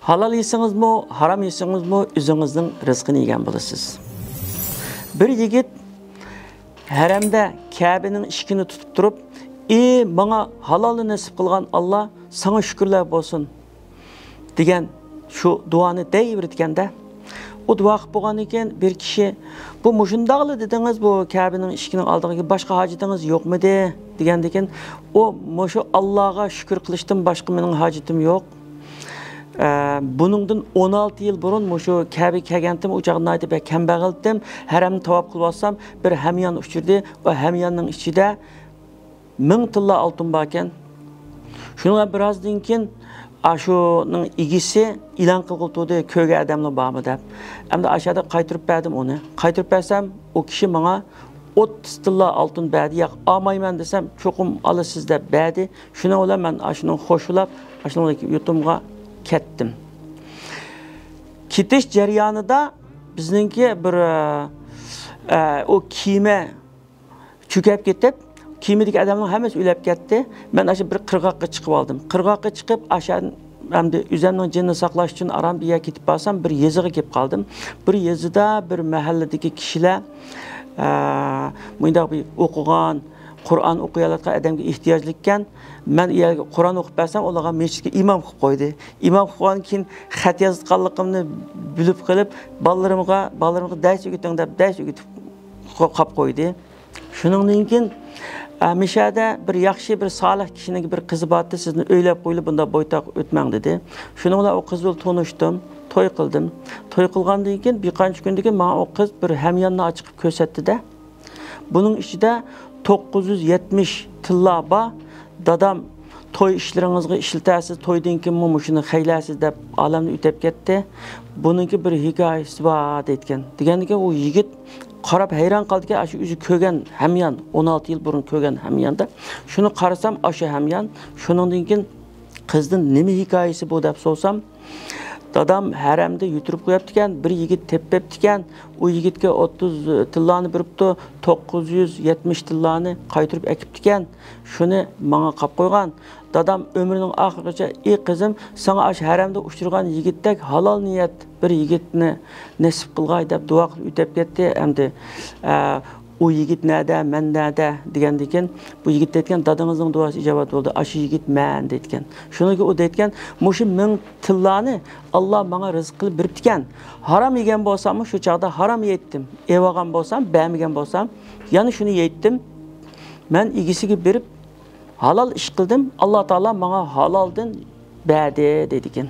Halal yesingizmi, haram yesingizmi, o'zingizning rizqini yegan bo'lasiz. Bir yigit haramda Ka'baning ishkini tutib turib, "Menga halolni nasib qilgan Alloh, sana shukrlar bo'lsin" degan shu duoni deyvertganda, o duo qilib bo'lgan ekan, bir kishi "Bu mushundaqli dedingiz, bu Ka'baning ishkining oldiga boshqa hojatingiz yo'qmidi?" degandan keyin, "O mushu Allohga shukr qilishdan boshqa mening hojatim yo'q. Buningdan 16 yil burun mushu Ka'ba kelgandim, u chaqda aytib kambag'aldim, haramni tavob qilib olsam, bir hamyon uchirdi va hamyonning ichida 1000 tilla oltin bor ekan. Shunga birozdan keyin ashuning igisi e'lon qildi, ko'ga odamlar bormi deb. Endi aşağıda qaytirib berdim uni. Qaytirib bersam, o kishi menga 30 tilla oltin berdi. Yo'q, olmayman desam, cho'qim olasiz deb berdi. Shuna bilan men ashuni xo'shulab, ashuningdagi yutumga ketdim. Ketish jarayonida bizningki bir o kiyime cho'kib ketib, kiyimdagi odamlar hammasi o'lib ketdi. Men ashu bir qirg'oqqa chiqib oldim. Qirg'oqqa chiqib, aşağı hamda o'zimning jinni saqlash uchun aram bir yer ketib bo'lsam, bir yeziga kelib qoldim. Bir yezida bir mahalladagi kishilar bundaq bir o'qigan, Qur'on o'qiyotgan odamga ehtiyojli ekan. Men Qur'on o'qib bersam, ularga masjidga imom qilib qo'ydi. Imom qilgan keyin xat yozganligimni bilib qilib, bolalarimga dars o'qiting deb dars o'qitib qolib qo'ydi. Shuningdan keyin Mishada bir yaxshi bir solih kishining bir qizi bordi, sizni o'ylab qo'yilib bunda bo'ytoq o'tmang dedi. Shuning bilan o qiz bilan tanishdim, to'y qildim. To'y qilgandan keyin bir qancha kundan keyin menga o qiz bir hamyonni ochib ko'rsatdi-da. Buning ichida 970 tilla bor. Dadam to'y ishlaringizga ishlatasiz, to'ydan keyin shuni xaylasiz deb olamni o'tib ketdi. Buningki bir hikoyasi bor aytgan. Degandan keyin u yigit qarab hayron qoldiki, shu o'zi ko'rgan hamyon, 16 yil burun ko'rgan hamyonda. Shuni qarasam, o'sha hamyon, shuningdan keyin qizning nima hikoyasi bu deb so'rasam, dadam haramda yuturib qo'yibdi ekan, bir yigit tepibdi ekan, u yigitga 30 tillani beribdi, 970 tillani qaytirib akibdi ekan. Shuni menga qolib qo'ygan. Dadam ömrünün oxirigacha, "Ey qizim, sana ash haramda uchirgan yigitdek halol niyat bir yigitni nasib qilg'ay" deb duo qilib o'tib ketdi. Endi u yigit nada, men nada degandan keyin bu yigit aytgan, "Dadangizning duosi ijobat bo'ldi. Ash yigit men" deytgan. Shunga u aytgan, "Mushu 1000 tillani Alloh menga rizq qilib beribdi ekan. Harom yegan bo'lsam, shu chaqda harom yeytdim. Evagan bo'lsam, bermagan bo'lsam, yana shuni yeytdim. Men igisiga berib halal ish qildim. Alloh taolo menga haloldan berdi" dedigan.